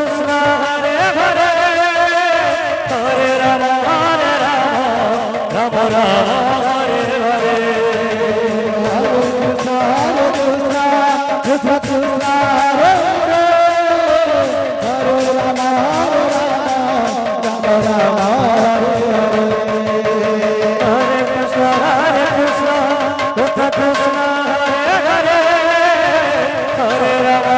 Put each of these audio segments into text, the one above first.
कृष्ण हरे हरे हरे राम राम राम हरे हरे कृष्ण कृष्ण हरे हरे हरे राम राम राम हरे हरे हरे कृष्ण कृष्ण कृष्ण हरे हरे हरे राम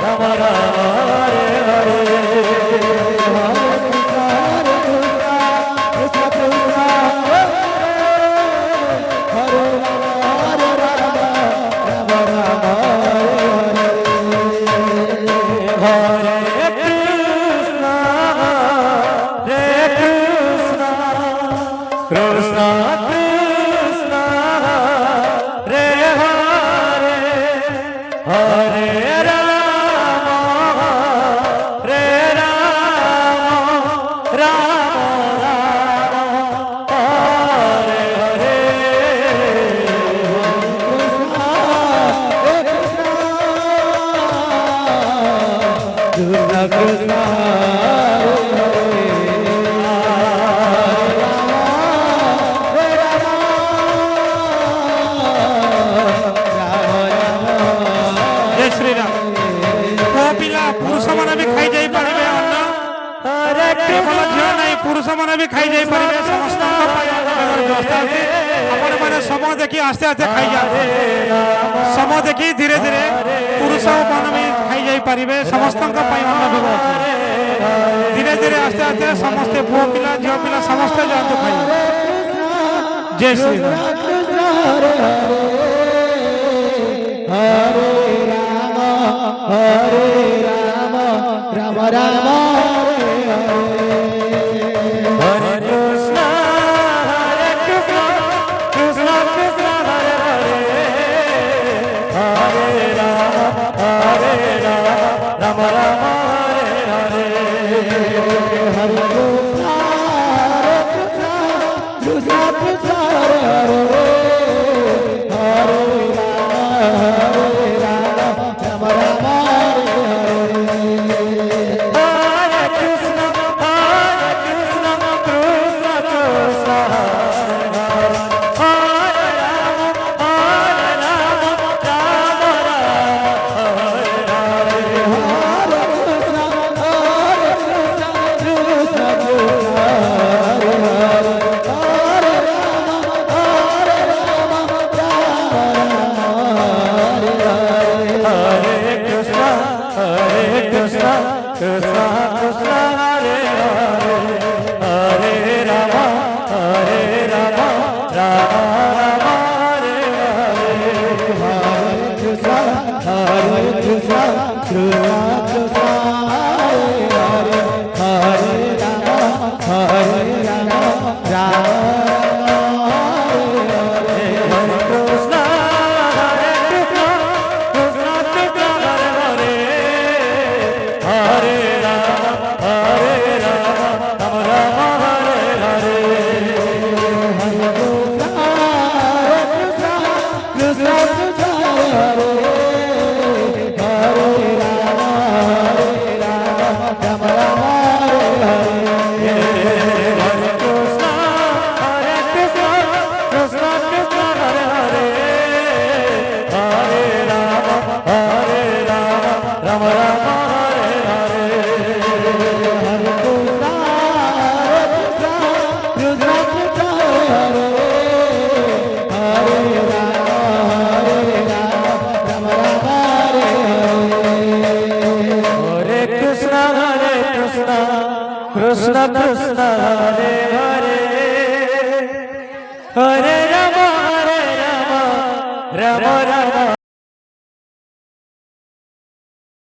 राम राम हरे हरे कृष्ण कृष्ण हरे हरे हरे राम राम राम हरे कृष्ण कृष्ण कृष्ण हरे हरे हरे राम राम राम हरे हरे कृष्ण कृष्ण पुरुष मैंने भी खाई जाई पारे समस्त समय देखी आस्ते आस्ते खाई जाए समय देखी धीरे धीरे पुरुष मैंने भी खाई जाई पारे समस्त धीरे धीरे आस्ते आस्ते समस्ते पुओ पिला झील पिला समस्ते जातु खाई जय श्री राम हरे राम राम राम हरे कृष्ण कृष्ण कृष्ण हरे हरे हरे राम राम राम हरे हरे हरे कृष्ण कृष्ण कृष्ण हरे हरे हरे राम राम राम हरे हरे कृष्ण कृष्ण कृष्ण हरे हरे राम राम हरे हरे हरे कृष्ण कृष्ण कृष्ण हरे हरे हरे राम हरे हरे कृष्ण कृष्ण कृष्ण हरे हरे हरे राम राम राम हरे हरे हरे कृष्ण कृष्ण कृष्ण हरे हरे हरे राम राम हरे कृष्ण कृष्ण कृष्ण हरे हरे हरे राम राम राम हरे हरे हरे कृष्ण कृष्ण कृष्ण हरे हरे हरे राम राम राम हरे हरे हरे कृष्ण कृष्ण कृष्ण कृष्ण हरे हरे हरे राम राम राम हरे हरे हरे कृष्ण कृष्ण कृष्ण हरे हरे हरे राम राम हरे हरे कृष्ण कृष्ण कृष्ण हरे हरे हरे राम राम राम